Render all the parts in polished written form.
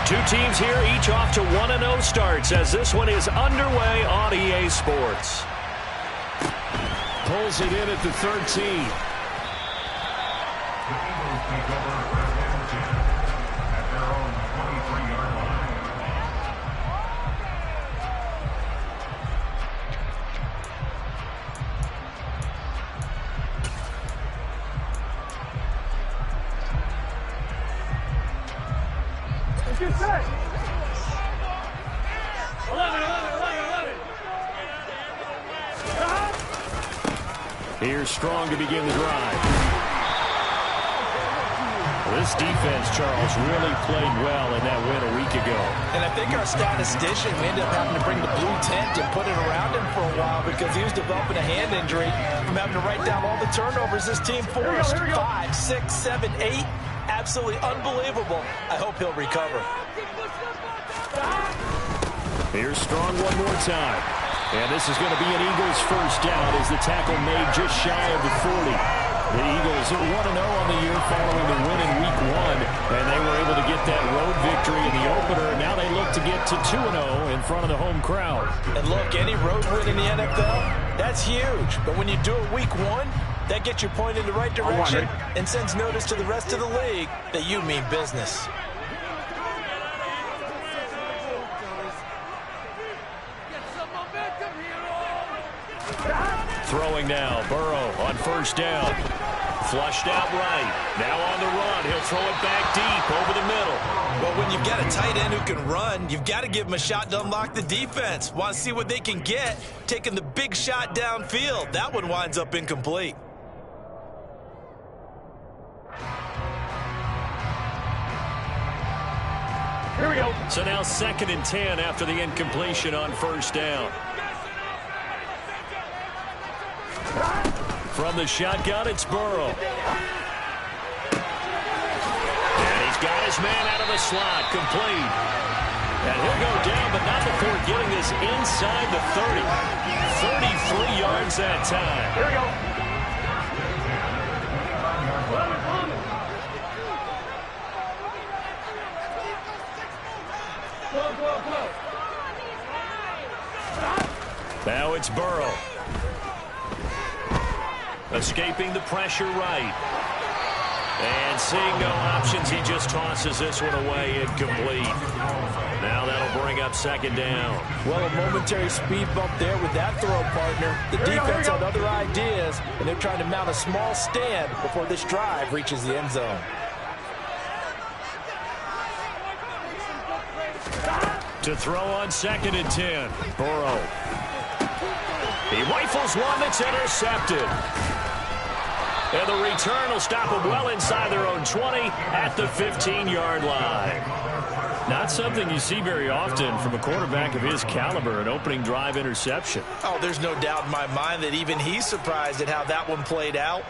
Two teams here, each off to 1-0 starts as this one is underway on EA Sports. Pulls it in at the 13. Here's Strong to begin the drive. This defense, Charles, really played well in that win a week ago. And I think our statistician, we ended up having to bring the blue tent and put it around him for a while because he was developing a hand injury from having to write down all the turnovers this team forced. 5, 6, 7, 8. Absolutely unbelievable. I hope he'll recover. Here's Strong one more time. And this is going to be an Eagles first down as the tackle made just shy of the 40. The Eagles are 1-0 on the year following the win in Week 1, and they were able to get that road victory in the opener. Now they look to get to 2-0 in front of the home crowd. And look, any road win in the NFL, that's huge. But when you do it Week 1, that gets you pointed in the right direction and sends notice to the rest of the league that you mean business. Throwing now, Burrow on first down. Flushed out right. Now on the run. He'll throw it back deep over the middle. Well, when you've got a tight end who can run, you've got to give him a shot to unlock the defense. Want to see what they can get, taking the big shot downfield. That one winds up incomplete. Here we go. So now 2nd and 10 after the incompletion on first down. From the shotgun, it's Burrow. And he's got his man out of the slot, complete. And he'll go down, but not before getting this inside the 30. 33 yards that time. Here we go. Now it's Burrow. Escaping the pressure right. And seeing no options, he just tosses this one away, incomplete. Now that'll bring up 2nd down. Well, a momentary speed bump there with that throw, partner. The defense had other ideas, and they're trying to mount a small stand before this drive reaches the end zone. To throw on 2nd and 10. Burrow. He rifles one that's intercepted. And the return will stop them well inside their own 20 at the 15-yard line. Not something you see very often from a quarterback of his caliber, an opening drive interception. Oh, there's no doubt in my mind that even he's surprised at how that one played out.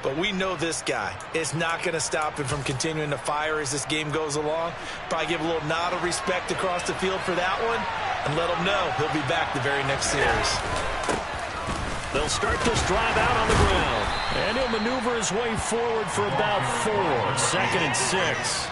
But we know this guy. It's not going to stop him from continuing to fire as this game goes along. Probably give a little nod of respect across the field for that one and let him know he'll be back the very next series. They'll start this drive out on the ground. And he'll maneuver his way forward for about 4. 2nd and 6.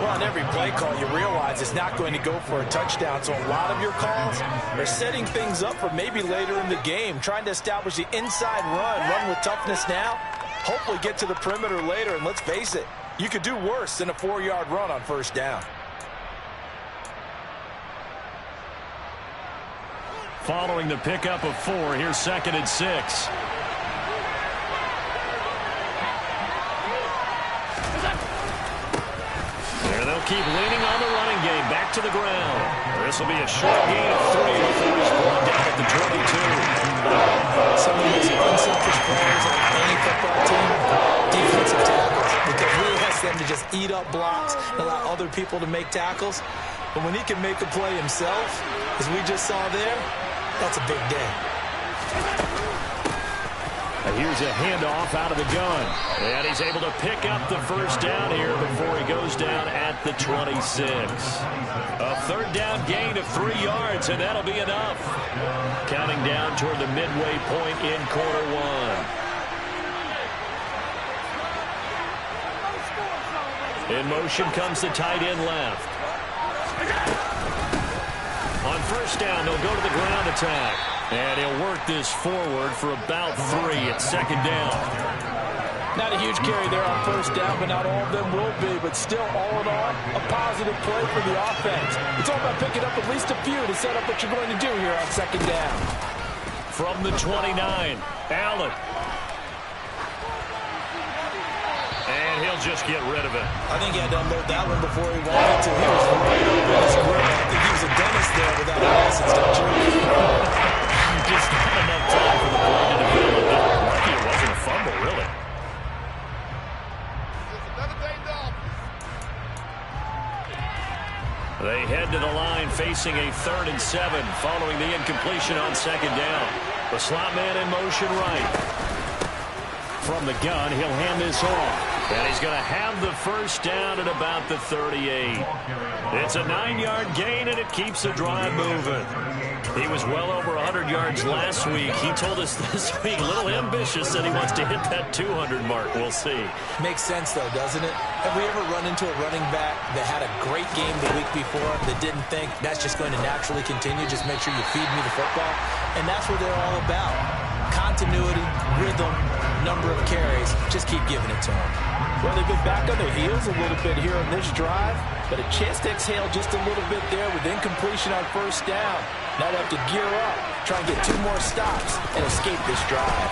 Well, on every play call, you realize it's not going to go for a touchdown. So a lot of your calls are setting things up for maybe later in the game, trying to establish the inside run with toughness now, hopefully get to the perimeter later. And let's face it, you could do worse than a 4-yard run on first down. Following the pickup of 4, here's 2nd and 6. There they'll keep leaning on the running game. Back to the ground. This will be a short gain of 3 before he's brought down at the 22. Some of the most unselfish players on any football team, defensive tackles, because he has them to just eat up blocks and allow other people to make tackles. But when he can make a play himself, as we just saw there, that's a big day. Here's a handoff out of the gun. And he's able to pick up the first down here before he goes down at the 26. A 3rd down gain of 3 yards, and that'll be enough. Counting down toward the midway point in quarter 1. In motion comes the tight end left. On first down, they'll go to the ground attack. And he'll work this forward for about 3 at second down. Not a huge carry there on first down, but not all of them will be. But still, all in all, a positive play for the offense. It's all about picking up at least a few to set up what you're going to do here on second down. From the 29, Allen. And he'll just get rid of it. I think he had to unload that one before he wanted to. He was right over his grill. I think he was a dentist there without a license, don't you? Just not enough time for the play to develop. Lucky it wasn't a fumble, really. They head to the line facing a 3rd and 7 following the incompletion on second down. The slot man in motion right. From the gun, he'll hand this off. And he's going to have the first down at about the 38. It's a 9-yard gain, and it keeps the drive moving. He was well over 100 yards last week. He told us this week, a little ambitious, that he wants to hit that 200 mark. We'll see. Makes sense, though, doesn't it? Have we ever run into a running back that had a great game the week before that didn't think that's just going to naturally continue? Just make sure you feed me the football. And that's what they're all about. Continuity, rhythm, number of carries. Just keep giving it to them. Well, they've been back on their heels a little bit here on this drive, but a chance to exhale just a little bit there with incompletion on first down. Now they have to gear up, try and get 2 more stops, and escape this drive.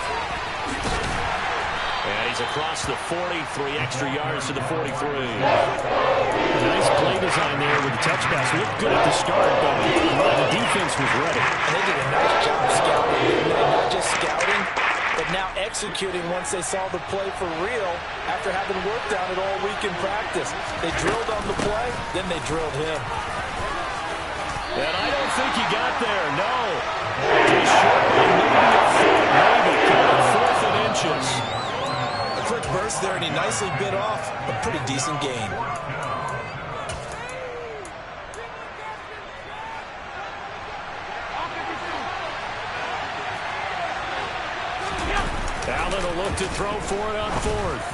And he's across the 40, 3 extra yards to the 43. Nice play design there with the touch pass. Looked good at the start, but the defense was ready. And they did a nice job scouting, didn't they? Not just scouting, but now executing once they saw the play for real after having worked on it all week in practice. They drilled on the play, then they drilled him. And I don't think he got there, no. He's short by maybe a foot, maybe. Kind of 4th and inches. A quick burst there, and he nicely bit off a pretty decent gain. Allen will look to throw for it on 4th.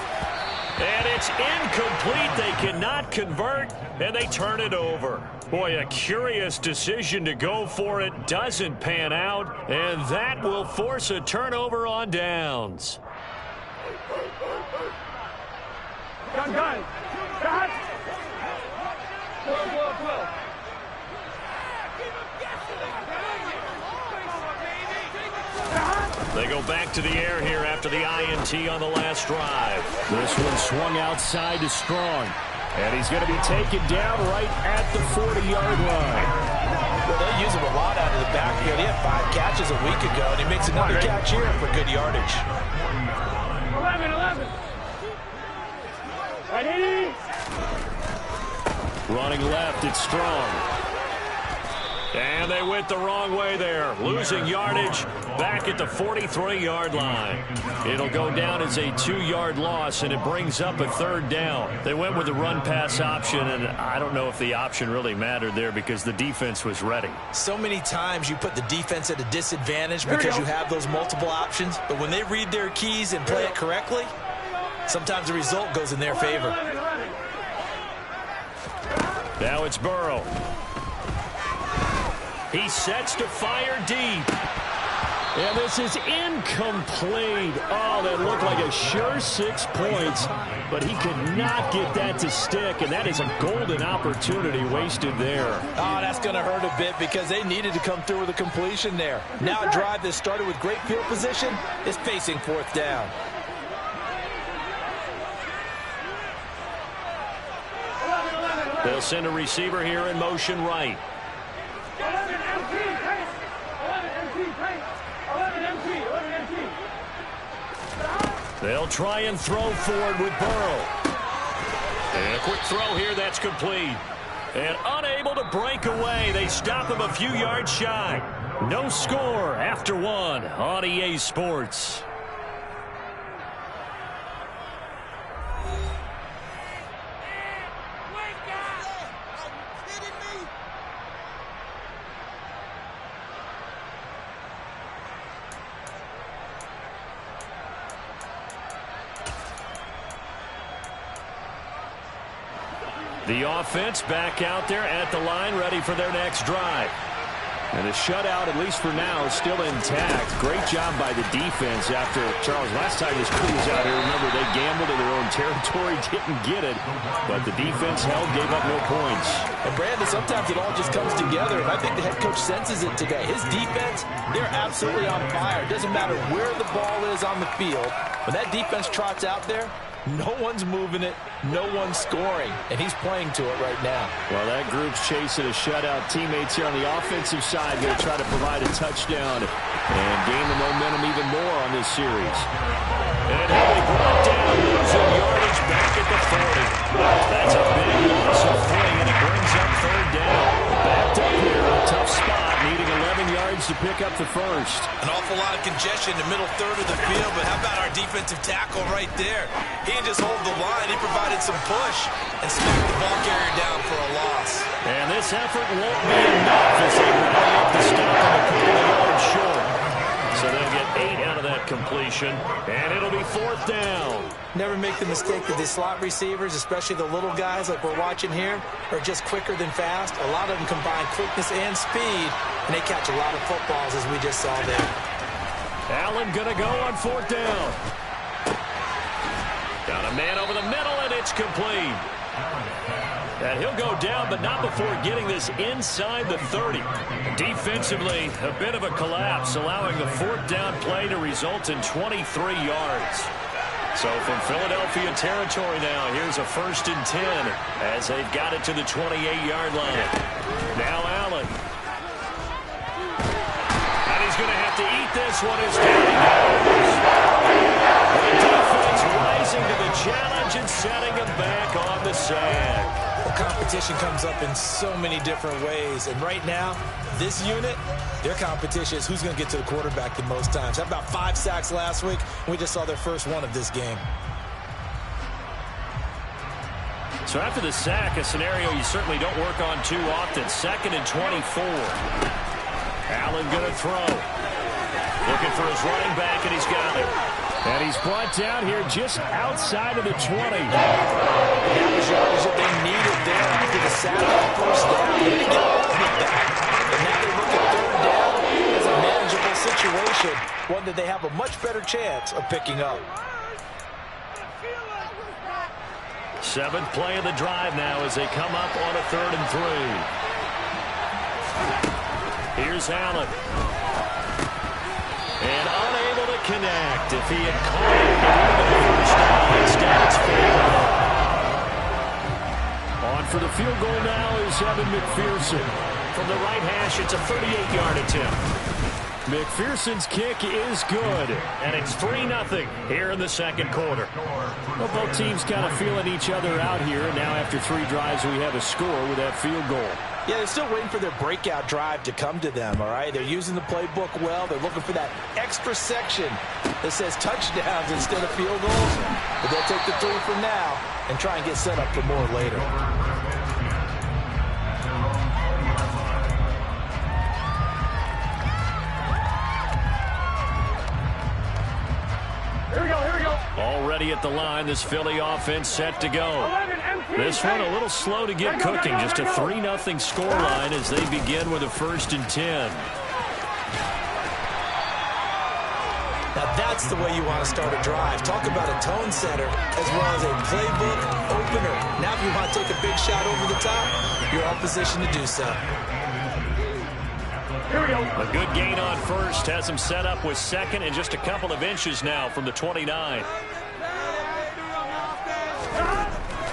And it's incomplete. They cannot convert, and they turn it over. Boy, a curious decision to go for it. Doesn't pan out, and that will force a turnover on downs. Gun. They go back to the air here after the INT on the last drive. This one swung outside to Strong. And he's going to be taken down right at the 40-yard line. Well, they use him a lot out of the backfield. He had 5 catches a week ago, and he makes another catch here for good yardage. 11. Ready? Running left, it's Strong. And they went the wrong way there. Losing yardage back at the 43-yard line. It'll go down as a 2-yard loss, and it brings up a 3rd down. They went with the run-pass option, and I don't know if the option really mattered there because the defense was ready. So many times you put the defense at a disadvantage because you have those multiple options, but when they read their keys and play it correctly, sometimes the result goes in their favor. Now it's Burrow. He sets to fire deep. And this is incomplete. Oh, that looked like a sure 6 points, but he could not get that to stick, and that is a golden opportunity wasted there. Oh, that's going to hurt a bit because they needed to come through with a completion there. Now a drive that started with great field position is facing 4th down. They'll send a receiver here in motion right. They'll try and throw forward with Burrow. And a quick throw here, that's complete. And unable to break away. They stop him a few yards shy. No score after 1 on EA Sports. The offense back out there at the line, ready for their next drive. And the shutout, at least for now, is still intact. Great job by the defense after, Charles, last time this crew was out here, remember, they gambled in their own territory, didn't get it. But the defense held, gave up no points. And, Brandon, sometimes it all just comes together. And I think the head coach senses it today. His defense, they're absolutely on fire. It doesn't matter where the ball is on the field. When that defense trots out there, no one's moving it, no one's scoring, and he's playing to it right now. Well, that group's chasing a shutout. Teammates here on the offensive side going to try to provide a touchdown and gain the momentum even more on this series. And he'll be brought down, losing yardage back at the 40. That's a big loss of 3, and it brings up third down. Backed up here, a tough spot, needing 11 yards to pick up the first. An awful lot of congestion in the middle third of the field, but how about our defensive tackle right there? He didn't just hold the line, he provided some push and smacked the ball carrier down for a loss. And this effort won't be enough as they rally up the stop and a couple of yards short. So they'll get 8 out of that completion, and it'll be fourth down. Never make the mistake that the slot receivers, especially the little guys like we're watching here, are just quicker than fast. A lot of them combine quickness and speed, and they catch a lot of footballs, as we just saw there. Allen gonna go on fourth down. Got a man over the middle, and it's complete. And he'll go down, but not before getting this inside the 30. Defensively, a bit of a collapse, allowing the fourth down play to result in 23 yards. So from Philadelphia territory now, here's a 1st and 10 as they've got it to the 28-yard line. Now Allen. And he's going to have to eat this one as down he goes. The defense rising to the challenge and setting him back on the sand. Well, competition comes up in so many different ways. And right now, this unit, their competition is who's going to get to the quarterback the most times. How about 5 sacks last week? We just saw their first one of this game. So after the sack, a scenario you certainly don't work on too often. 2nd and 24. Allen going to throw. Looking for his running back, and he's got it. And he's brought down here just outside of the 20. That was yards that they needed there after the sack on first down. They didn't get all of it back. And now they look at third down as a manageable situation, one that they have a much better chance of picking up. 7th play of the drive now as they come up on a 3rd and 3. Here's Allen. And unable to connect. If he had caught it, it would have been a first down. Instead, it's failed. On for the field goal now is Evan McPherson. From the right hash, it's a 38-yard attempt. McPherson's kick is good, and it's 3-0 here in the second quarter. Well, both teams kind of feeling each other out here, and now after 3 drives, we have a score with that field goal. Yeah, they're still waiting for their breakout drive to come to them, all right? They're using the playbook well. They're looking for that extra section that says touchdowns instead of field goals. But they'll take the 3 for now and try and get set up for more later. Already at the line, this Philly offense set to go. This one a little slow to get cooking. Just a 3-0 scoreline as they begin with a 1st and 10. Now that's the way you want to start a drive. Talk about a tone setter as well as a playbook opener. Now if you want to take a big shot over the top, you're all positioned to do so. A good gain on first has him set up with 2nd and just a couple of inches now from the 29.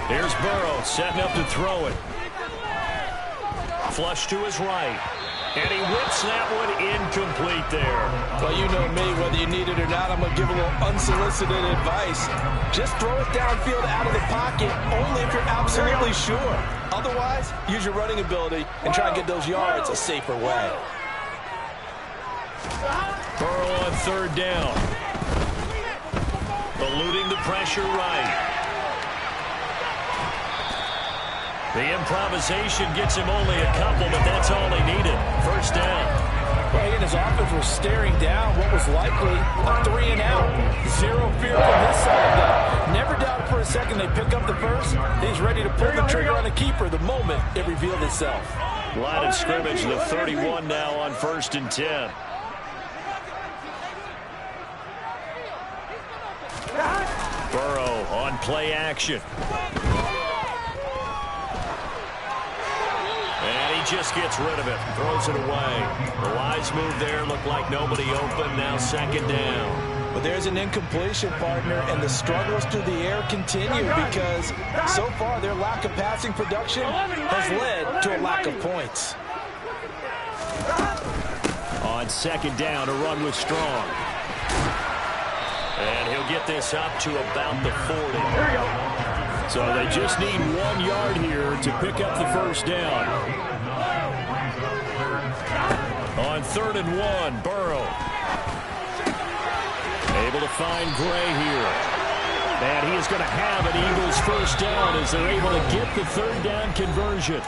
Here's Burrow setting up to throw it. Flush to his right. And he whips that one incomplete there. Well, you know me, whether you need it or not, I'm going to give a little unsolicited advice. Just throw it downfield out of the pocket, only if you're absolutely sure. Otherwise, use your running ability and try and get those yards a safer way. Burrow on 3rd down. Eluding the pressure right. The improvisation gets him only a couple, but that's all he needed. 1st down. Well, he and his offense were staring down what was likely a 3-and-out. Zero fear from his side, though. Never doubt for a a second they pick up the first. He's ready to pull the trigger on a keeper the moment it revealed itself. Line of scrimmage, the 31 now on 1st and 10. Burrow on play action. And he just gets rid of it. Throws it away. The wise move there. Looked like nobody open. Now 2nd down. But there's an incompletion, partner, and the struggles through the air continue because so far their lack of passing production has led to a lack of points. On 2nd down, a run with Strong. And he'll get this up to about the 40. So they just need 1 yard here to pick up the 1st down. On 3rd and 1, Burrow. Able to find Gray here. And he is going to have an Eagles 1st down as they're able to get the 3rd down conversion.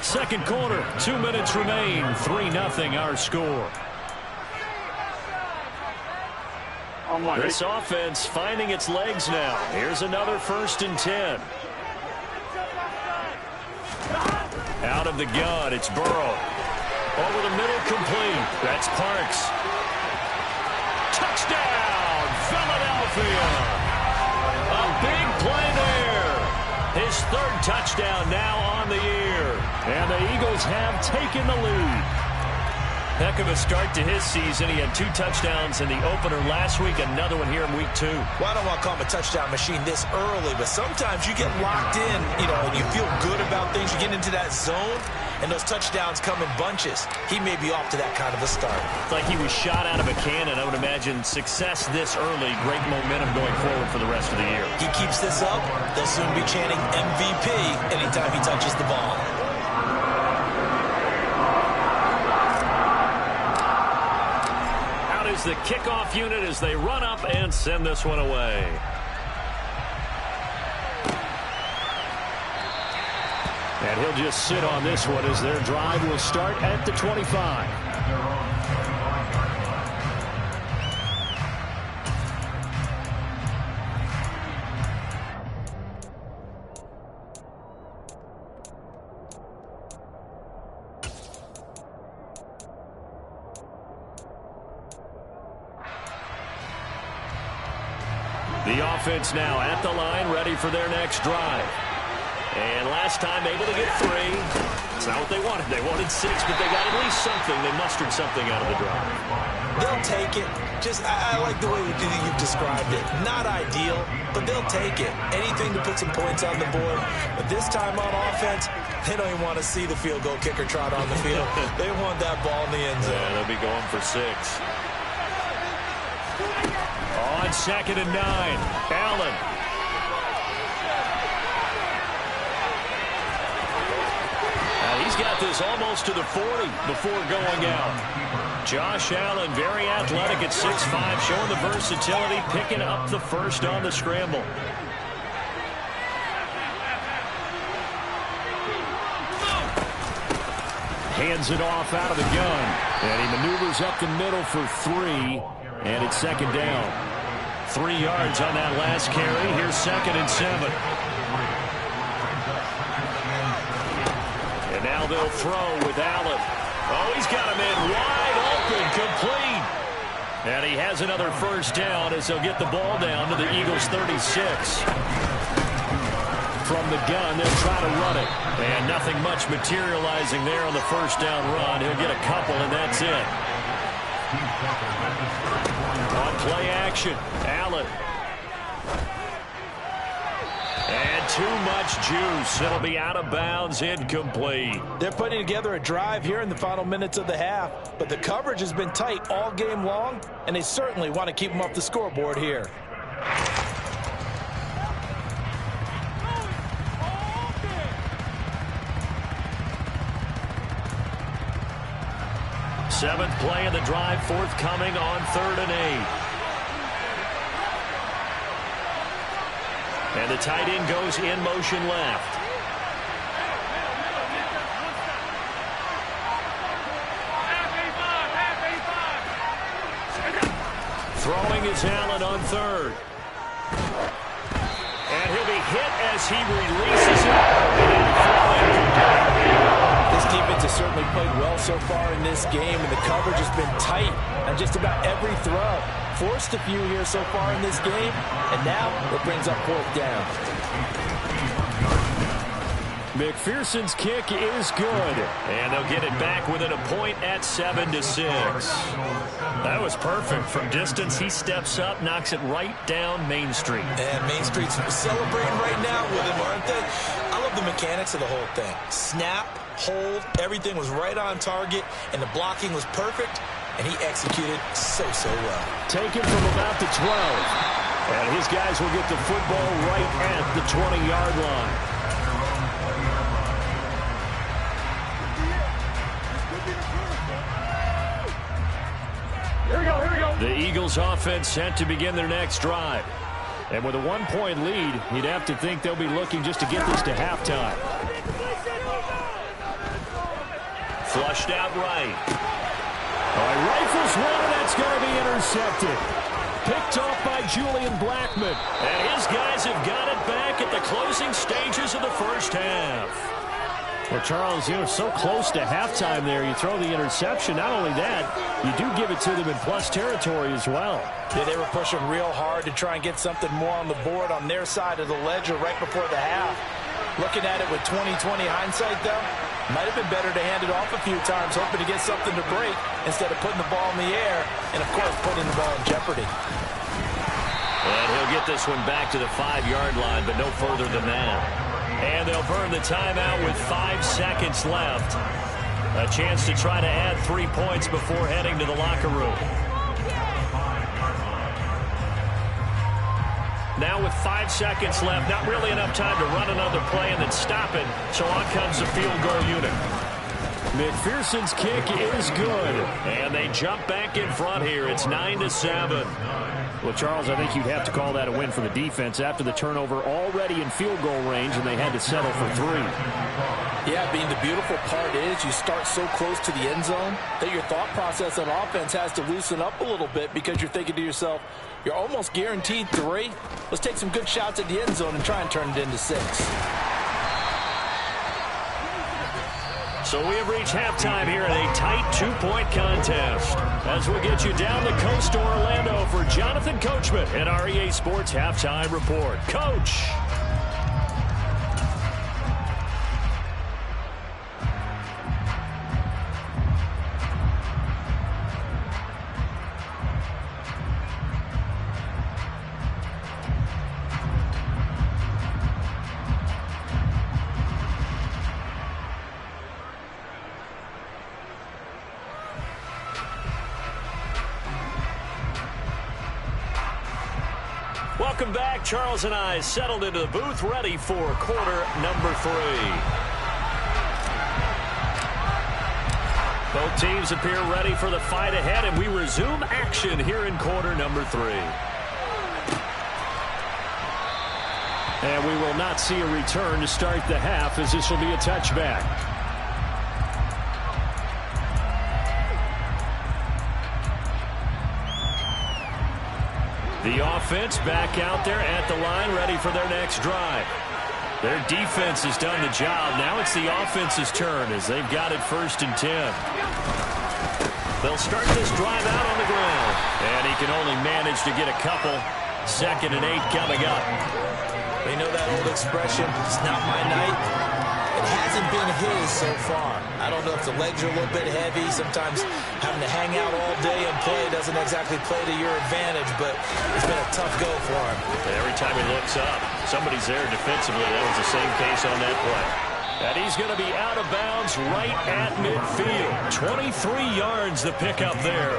2nd quarter, 2 minutes remain. 3-0 our score. This offense finding its legs now. Here's another 1st and 10. Out of the gun, it's Burrow. Over the middle, complete. That's Parks. Touchdown, Philadelphia. A big play there. His 3rd touchdown now on the year. And the Eagles have taken the lead. Heck of a start to his season. He had 2 touchdowns in the opener last week, another one here in week 2. Well, I don't want to call him a touchdown machine this early, but sometimes you get locked in, and you feel good about things. You get into that zone, and those touchdowns come in bunches. He may be off to that kind of a start. It's like he was shot out of a cannon. I would imagine success this early, great momentum going forward for the rest of the year. He keeps this up, they'll soon be chanting MVP anytime he touches the ball. Is the kickoff unit as they run up and send this one away. And he'll just sit on this one as their drive will start at the 25. The offense now at the line, ready for their next drive. And last time able to get 3. It's not what they wanted. They wanted 6, but they got at least something. They mustered something out of the drive. They'll take it. I like the way you've described it. Not ideal, but they'll take it. Anything to put some points on the board. But this time on offense, they don't even want to see the field goal kicker trot on the field. They want that ball in the end zone. Yeah, they'll be going for 6. On 2nd and 9, Allen. Now he's got this almost to the 40 before going out. Josh Allen, very athletic at 6'5", showing the versatility, picking up the 1st on the scramble. Hands it off out of the gun. And he maneuvers up the middle for 3. And it's 2nd down. 3 yards on that last carry. Here's 2nd and 7. And now they'll throw with Allen. Oh, he's got him in wide open, complete. And he has another 1st down as they'll get the ball down to the Eagles' 36. From the gun, they'll try to run it. And nothing much materializing there on the 1st down run. He'll get a couple, and that's it. On play action, Allen. And too much juice. It'll be out of bounds, incomplete. They're putting together a drive here in the final minutes of the half, but the coverage has been tight all game long, and they certainly want to keep them off the scoreboard here. Seventh play of the drive forthcoming on 3rd and 8. And the tight end goes in motion left. Throwing is Allen on 3rd. And he'll as he releases it. This defense has certainly played well so far in this game, and the coverage has been tight on just about every throw. Forced a few here so far in this game, and now it brings up 4th down. McPherson's kick is good. And they'll get it back within a point at 7-6. That was perfect. From distance, he steps up, knocks it right down Main Street. And Main Street's celebrating right now with him, aren't they? I love the mechanics of the whole thing. Snap, hold, everything was right on target, and the blocking was perfect, and he executed so well. Taken from about the 12. And his guys will get the football right at the 20-yard line. The Eagles offense set to begin their next drive. And with a 1-point lead, you'd have to think they'll be looking just to get this to halftime. Flushed out right. Rifles one, and that's going to be intercepted. Picked off by Julian Blackman. And his guys have got it back at the closing stages of the first half. Well, Charles, so close to halftime there. You throw the interception. Not only that, you do give it to them in plus territory as well. Yeah, they were pushing real hard to try and get something more on the board on their side of the ledger right before the half. Looking at it with 20/20 hindsight, though, might have been better to hand it off a few times, hoping to get something to break instead of putting the ball in the air and, of course, putting the ball in jeopardy. And he'll get this one back to the 5-yard line, but no further than that. And they'll burn the timeout with 5 seconds left. A chance to try to add 3 points before heading to the locker room. Now with 5 seconds left, not really enough time to run another play and then stop it. So on comes the field goal unit. McPherson's kick is good. And they jump back in front here. It's 9-7. Well, Charles, I think you'd have to call that a win for the defense after the turnover already in field goal range, and they had to settle for 3. Yeah, the beautiful part is you start so close to the end zone that your thought process on offense has to loosen up a little bit because you're thinking to yourself, you're almost guaranteed 3. Let's take some good shots at the end zone and try and turn it into 6. So we have reached halftime here in a tight 2-point contest. As we'll get you down the coast to Orlando for Jonathan Coachman at our EA Sports Halftime Report. Coach. Welcome back. Charles and I settled into the booth, ready for quarter number 3. Both teams appear ready for the fight ahead, and we resume action here in quarter number 3. And we will not see a return to start the half, as this will be a touchback. The offense back out there at the line, ready for their next drive. Their defense has done the job. Now it's the offense's turn as they've got it 1st and 10. They'll start this drive out on the ground. And he can only manage to get a couple. 2nd and 8 coming up. You know that old expression, it's not my night. It hasn't been his so far. I don't know if the legs are a little bit heavy. Sometimes having to hang out all day and play doesn't exactly play to your advantage, but it's been a tough go for him. Every time he looks up, somebody's there defensively. That was the same case on that play. And he's going to be out of bounds right at midfield. 23 yards the pickup there.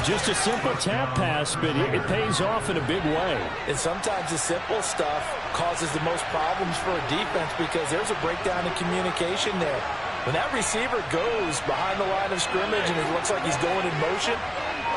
Just a simple tap pass, but it pays off in a big way. And sometimes the simple stuff causes the most problems for a defense because there's a breakdown in communication there. When that receiver goes behind the line of scrimmage and it looks like he's going in motion,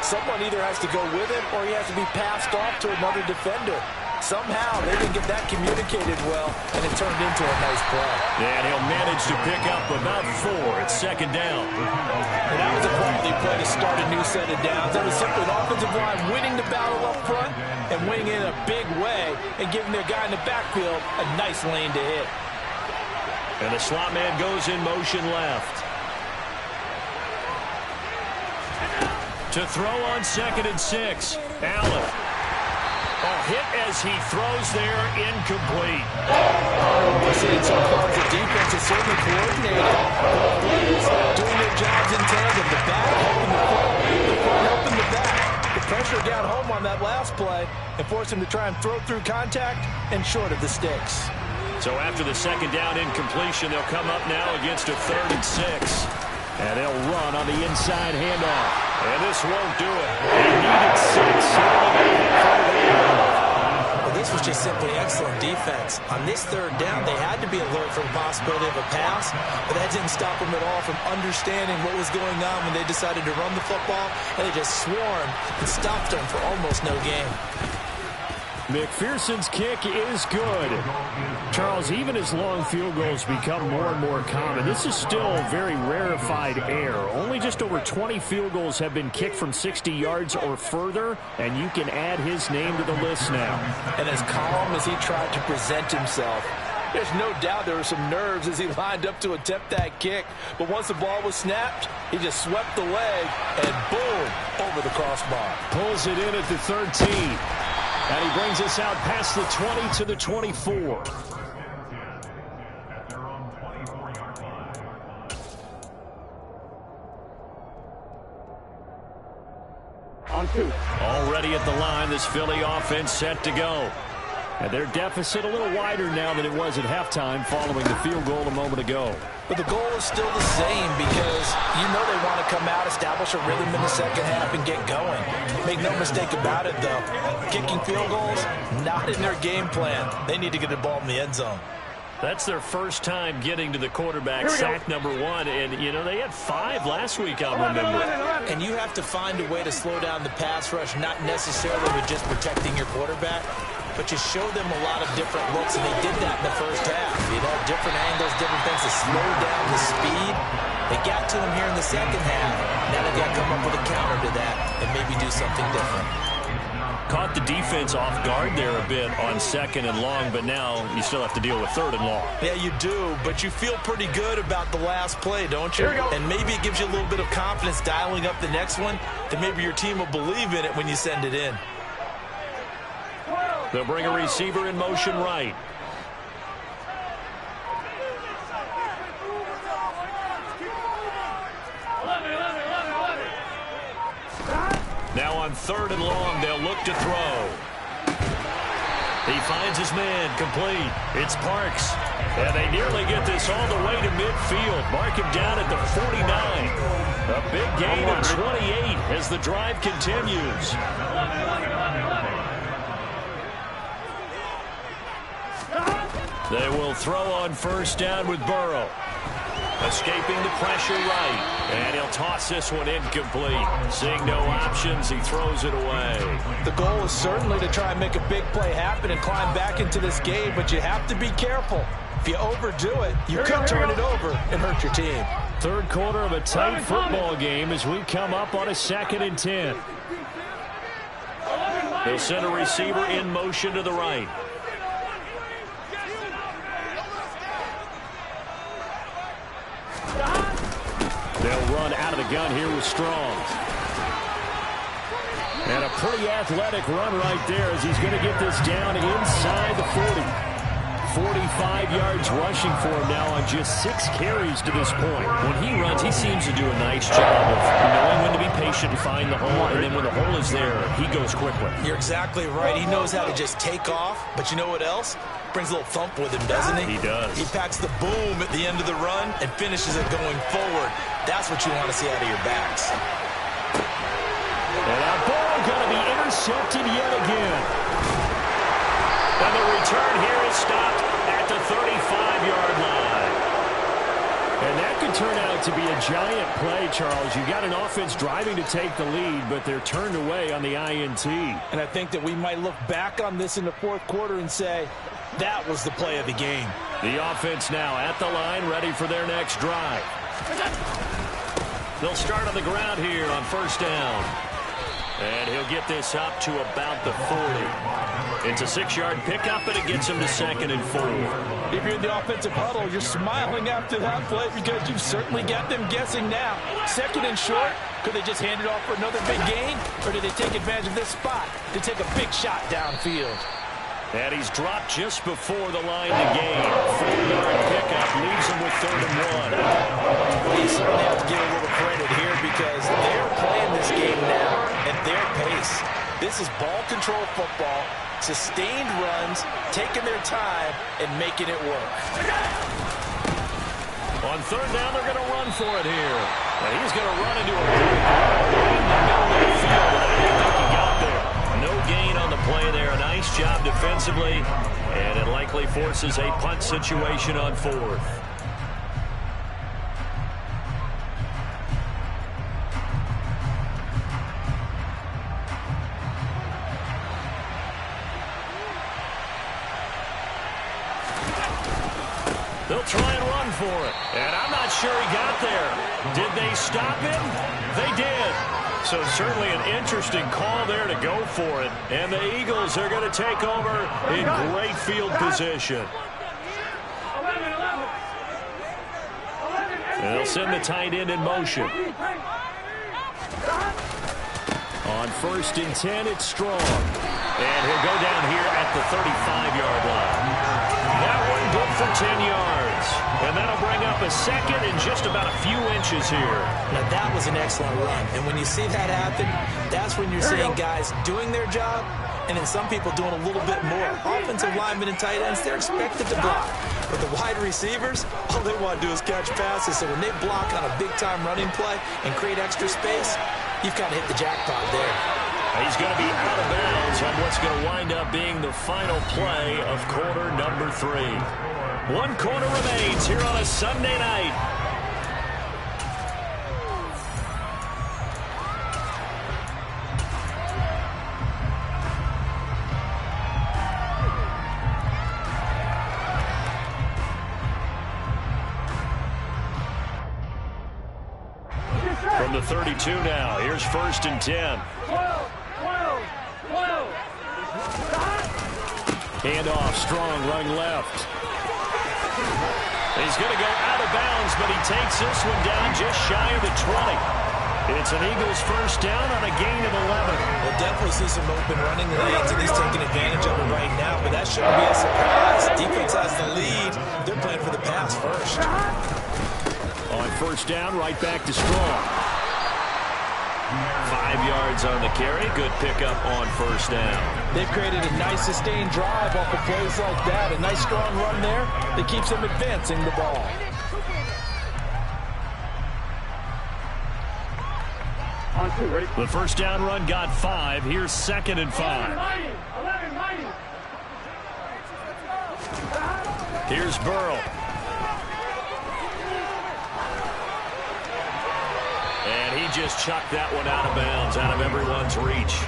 someone either has to go with him or he has to be passed off to another defender. Somehow they didn't get that communicated well, and it turned into a nice play. And he'll manage to pick up about 4 at 2nd down. And that was a quality play to start a new set of downs. That was simply an offensive line winning the battle up front and wing in a big way and giving their guy in the backfield a nice lane to hit. And the slot man goes in motion left. To throw on 2nd and 6. Allen. Hit as he throws there, incomplete. We're seeing so far the defense is certainly coordinated. Both players doing their jobs in tandem. The back helping the front helping the back. The pressure got home on that last play and forced him to try and throw through contact and short of the sticks. So after the 2nd down incompletion, they'll come up now against a 3rd and 6. And they'll run on the inside handoff. And this won't do it. They needed 6. Well, this was just simply excellent defense. On this 3rd down, they had to be alert for the possibility of a pass, but that didn't stop them at all from understanding what was going on when they decided to run the football, and they just swarmed and stopped them for almost no gain. McPherson's kick is good. Charles, even as long field goals become more and more common, this is still very rarefied air. Only just over 20 field goals have been kicked from 60 yards or further, and you can add his name to the list now. And as calm as he tried to present himself, there's no doubt there were some nerves as he lined up to attempt that kick. But once the ball was snapped, he just swept the leg and boom, over the crossbar. Pulls it in at the 13. And he brings us out past the 20 to the 24. On 2. Already at the line, this Philly offense set to go. And their deficit a little wider now than it was at halftime following the field goal a moment ago. But the goal is still the same because you know they want to come out, establish a rhythm in the 2nd half, and get going. Make no mistake about it, though. Kicking field goals, not in their game plan. They need to get the ball in the end zone. That's their first time getting to the quarterback, sack number 1. And, you know, they had 5 last week, I'll remember. And you have to find a way to slow down the pass rush, not necessarily with just protecting your quarterback, but you show them a lot of different looks, and they did that in the first half. You know, different angles, different things to slow down the speed. They got to him here in the 2nd half. Now they've got to come up with a counter to that and maybe do something different. Caught the defense off guard there a bit on 2nd and long, but now you still have to deal with 3rd and long. Yeah, you do, but you feel pretty good about the last play, don't you? And maybe it gives you a little bit of confidence dialing up the next one that maybe your team will believe in it when you send it in. They'll bring a receiver in motion right. Now on 3rd and long, they'll look to throw. He finds his man, complete. It's Parks. And they nearly get this all the way to midfield. Mark him down at the 49. A big gain of 28 as the drive continues. They will throw on 1st down with Burrow. Escaping the pressure right. And he'll toss this one incomplete. Seeing no options, he throws it away. The goal is certainly to try and make a big play happen and climb back into this game, but you have to be careful. If you overdo it, you could turn it over and hurt your team. 3rd quarter of a tight football game as we come up on a 2nd and 10. They'll send a receiver in motion to the right. They'll run out of the gun here with Strong. And a pretty athletic run right there as he's going to get this down inside the 40. 45 yards rushing for him now on just 6 carries to this point. When he runs, he seems to do a nice job of knowing when to be patient and find the hole, and then when the hole is there, he goes quickly. You're exactly right. He knows how to just take off, but you know what else? Brings a little thump with him, doesn't he? He does. He packs the boom at the end of the run and finishes it going forward. That's what you want to see out of your backs. And that ball going to be intercepted yet again. And the return here is stopped at the 35-yard line. And that could turn out to be a giant play, Charles. You got an offense driving to take the lead, but they're turned away on the INT. And I think that we might look back on this in the 4th quarter and say, that was the play of the game. The offense now at the line, ready for their next drive. They'll start on the ground here on 1st down. And he'll get this up to about the 40. It's a 6-yard pickup, and it gets him to 2nd and 4. If you're in the offensive huddle, you're smiling after that play because you've certainly got them guessing now. 2nd and short, could they just hand it off for another big gain, or did they take advantage of this spot to take a big shot downfield? And he's dropped just before the line to gain. 4-yard pickup leaves him with 3rd and 1. You certainly have to give a little credit here because they're playing this game now at their pace. This is ball control football, sustained runs, taking their time, and making it work. On 3rd down, they're going to run for it here. And he's going to run into a big hole in the middle of the field. I didn't think he got there. No gain on the play there. A nice job defensively, and it likely forces a punt situation on 4th. They'll try and run for it. And I'm not sure he got there. Did they stop him? They did. So certainly an interesting call there to go for it. And the Eagles are going to take over in great field position. And they'll send the tight end in motion. On 1st and 10, it's Strong. And he'll go down here at the 35-yard line. That one good for 10 yards. And that'll bring up a 2nd and just about a few inches here. Now, that was an excellent run. And when you see that happen, that's when you're seeing guys doing their job and then some people doing a little bit more. Offensive linemen and tight ends, they're expected to block. But the wide receivers, all they want to do is catch passes. So when they block on a big-time running play and create extra space, you've kind of hit the jackpot there. He's going to be out of bounds on what's going to wind up being the final play of quarter number 3. 1 quarter remains here on a Sunday night. From the 32 now, here's 1st and 10. Handoff, Strong running left. He's going to go out of bounds, but he takes this one down just shy of the 20. It's an Eagles 1st down on a gain of 11. We'll definitely see some open running lanes, and he's taking advantage of it right now, but that shouldn't be a surprise. Defense has the lead. They're playing for the pass first. On 1st down, right back to Strong. 5 yards on the carry. Good pickup on 1st down. They've created a nice sustained drive off of plays like that. A nice strong run there that keeps them advancing the ball. The 1st down run got 5. Here's 2nd and 5. Here's Burrow. And he just chucked that one out of bounds, out of everyone's reach.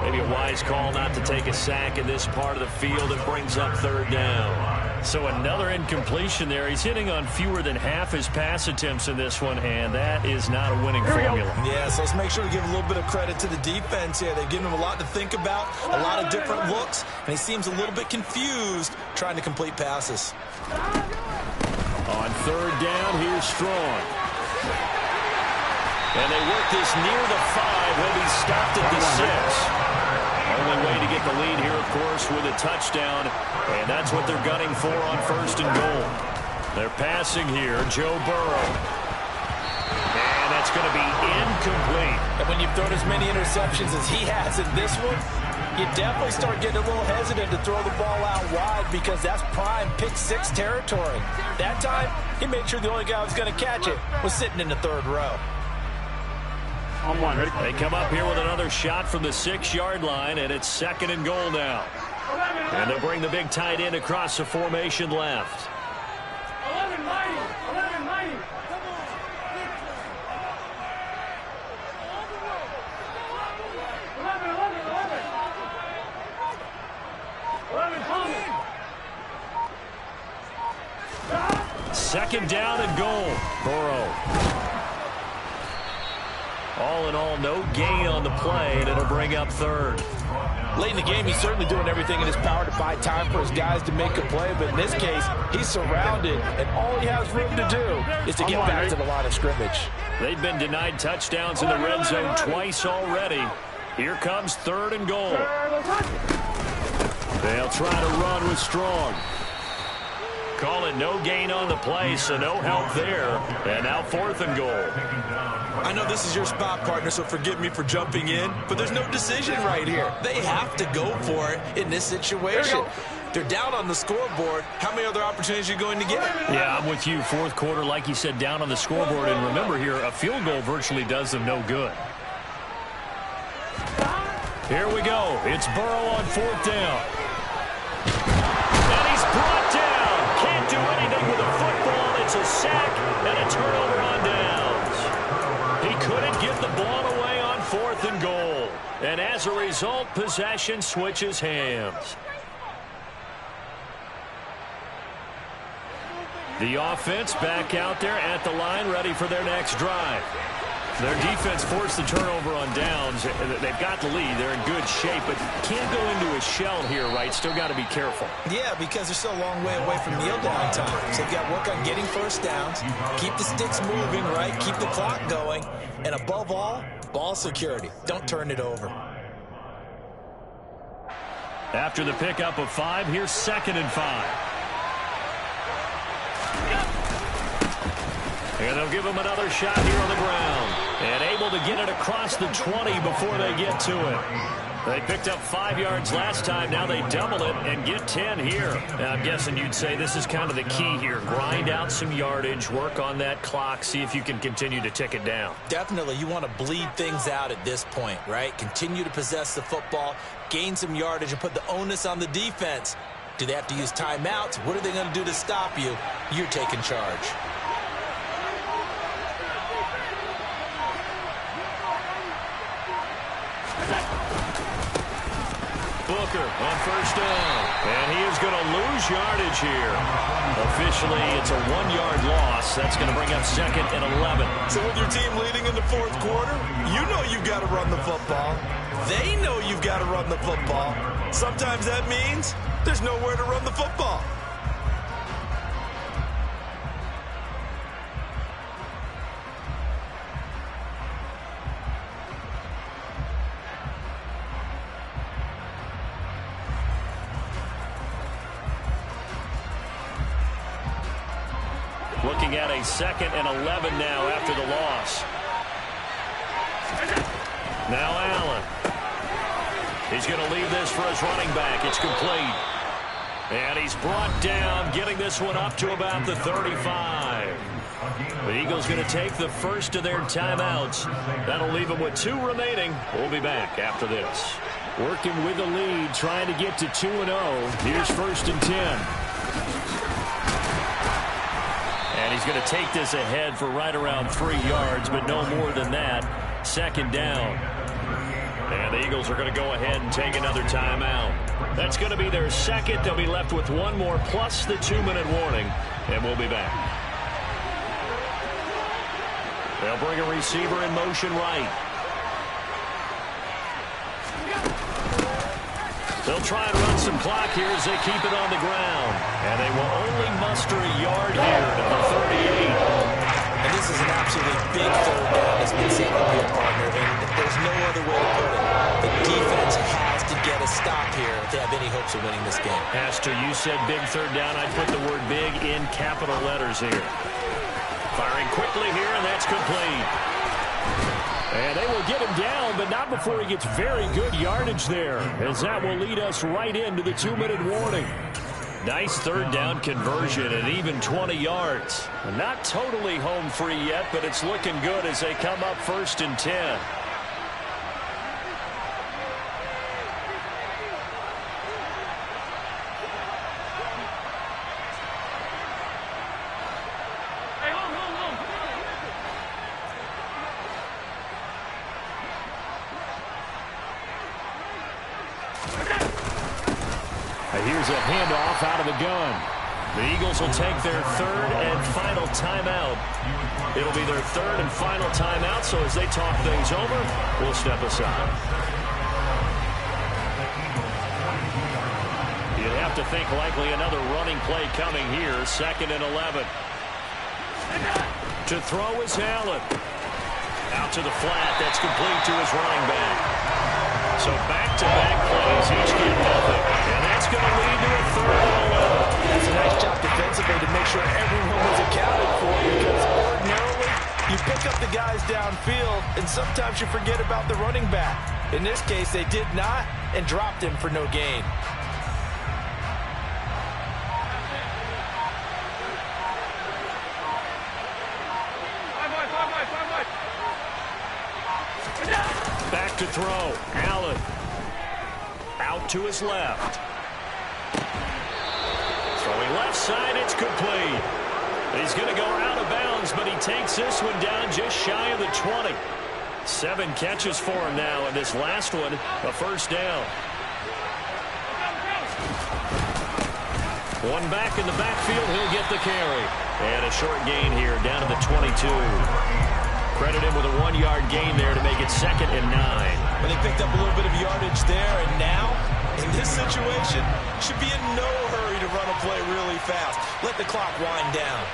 Maybe a wise call not to take a sack in this part of the field. It brings up 3rd down. So another incompletion there. He's hitting on fewer than half his pass attempts in this one, and that is not a winning formula. Yeah, so let's make sure we give a little bit of credit to the defense here. They've given him a lot to think about, a lot of different looks, and he seems a little bit confused trying to complete passes. On 3rd down, here's Strong. And they work this near the 5. He'll be stopped at the 6. Only way to get the lead here, of course, with a touchdown. And that's what they're gunning for on 1st and goal. They're passing here, Joe Burrow. And that's going to be incomplete. And when you've thrown as many interceptions as he has in this one, you definitely start getting a little hesitant to throw the ball out wide because that's prime pick 6 territory. That time, he made sure the only guy who was going to catch it was sitting in the 3rd row. They come up here with another shot from the 6-yard line, and it's 2nd and goal now. And they'll bring the big tight end across the formation left. 11, 90. 11, 90. 2nd down and goal. Burrow. All in all, no gain on the play, and it'll bring up third. Late in the game, he's certainly doing everything in his power to buy time for his guys to make a play, but in this case, he's surrounded, and all he has room to do is to get back to the line of scrimmage. They've been denied touchdowns in the red zone twice already. Here comes 3rd and goal. They'll try to run with Strong. Call it no gain on the play, so no help there. And now 4th and goal. I know this is your spot, partner, so forgive me for jumping in, but there's no decision right here. They have to go for it in this situation. They're down on the scoreboard. How many other opportunities are you going to get? Yeah, I'm with you. 4th quarter, like you said, down on the scoreboard. And remember here, a field goal virtually does them no good. Here we go. It's Burrow on 4th down. And he's brought down. Can't do anything with a football. It's a sack and a turnover on downs. He couldn't get the ball away on 4th and goal. And as a result, possession switches hands. The offense back out there at the line, ready for their next drive. Their defense forced the turnover on downs. They've got the lead. They're in good shape, but can't go into a shell here, right? Still got to be careful. Yeah, because they're still a long way away from kneel down time. So they've got to work on getting first downs, keep the sticks moving, right? Keep the clock going. And above all, ball security. Don't turn it over. After the pickup of 5, here's 2nd and 5. And they'll give him another shot here on the ground. And able to get it across the 20 before they get to it. They picked up 5 yards last time. Now they double it and get 10 here. Now, I'm guessing you'd say this is kind of the key here. Grind out some yardage, work on that clock, see if you can continue to tick it down. Definitely. You want to bleed things out at this point, right? Continue to possess the football, gain some yardage, and put the onus on the defense. Do they have to use timeouts? What are they going to do to stop you? You're taking charge. Booker on 1st down. And he is going to lose yardage here. Officially, it's a 1-yard loss. That's going to bring up 2nd and 11. So with your team leading in the 4th quarter, you know you've got to run the football. They know you've got to run the football. Sometimes that means there's nowhere to run the football. Looking at a 2nd and 11 now after the loss. Now Allen. He's going to leave this for his running back. It's complete. And he's brought down, getting this one up to about the 35. The Eagles going to take the first of their timeouts. That'll leave them with 2 remaining. We'll be back after this. Working with the lead, trying to get to 2-0. Here's 1st and 10. And he's going to take this ahead for right around 3 yards, but no more than that. 2nd down. And the Eagles are going to go ahead and take another timeout. That's going to be their 2nd. They'll be left with 1 more plus the 2-minute warning, and we'll be back. They'll bring a receiver in motion right. They'll try and run some clock here as they keep it on the ground. And they will only muster a yard here to the 38. And this is an absolutely big 3rd down that's been set up here, partner. And there's no other way to put it. The defense has to get a stop here if they have any hopes of winning this game. Pastor, you said big 3rd down. I'd put the word big in capital letters here. Firing quickly here, and that's complete. And they will get him down, but not before he gets very good yardage there, as that will lead us right into the 2-minute warning. Nice 3rd down conversion and even 20 yards. Not totally home free yet, but it's looking good as they come up 1st and 10. Here's a handoff out of the gun. The Eagles will take their third and final timeout. It'll be their third and final timeout, so as they talk things over, we'll step aside. You'd have to think likely another running play coming here. 2nd and 11. To throw is Allen. Out to the flat. That's complete to his running back. So back-to-back plays, each get nothing. And that's going to lead to a 3rd and 11. That's a nice job defensively to make sure everyone was accounted for, because ordinarily you pick up the guys downfield and sometimes you forget about the running back. In this case, they did not and dropped him for no gain. Back to throw. Allen. Out to his left. Throwing left side, it's complete. He's going to go out of bounds, but he takes this one down just shy of the 20. 7 catches for him now, and this last one, a first down. One back in the backfield, he'll get the carry. And a short gain here, down to the 22. Credit him with a 1-yard gain there to make it 2nd and 9. But they picked up a little bit of yardage there, and now, in this situation, should be in no hurry to run a play really fast. Let the clock wind down.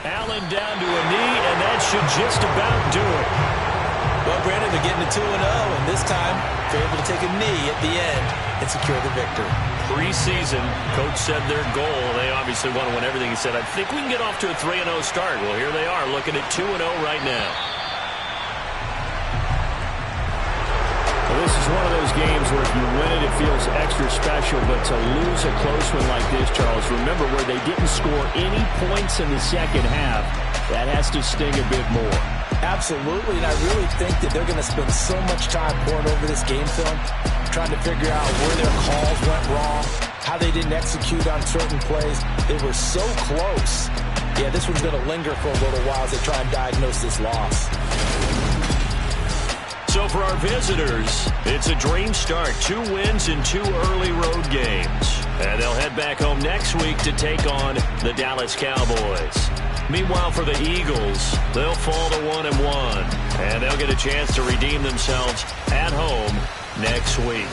Allen down to a knee, and that should just about do it. Well, Brandon, they're getting to 2-0, and this time they're able to take a knee at the end and secure the victory. Preseason, coach said their goal, they obviously want to win everything. He said, I think we can get off to a 3-0 start. Well, here they are, looking at 2-0 right now. Well, this is one of those games where if you win it, it feels extra special. But to lose a close one like this, Charles, remember where they didn't score any points in the second half, that has to sting a bit more. Absolutely, and I really think that they're going to spend so much time pouring over this game film, trying to figure out where their calls went wrong, how they didn't execute on certain plays. They were so close. Yeah, this one's going to linger for a little while as they try and diagnose this loss. So for our visitors, it's a dream start. 2 wins in 2 early road games. And they'll head back home next week to take on the Dallas Cowboys. Meanwhile, for the Eagles, they'll fall to 1-1. And they'll get a chance to redeem themselves at home next week.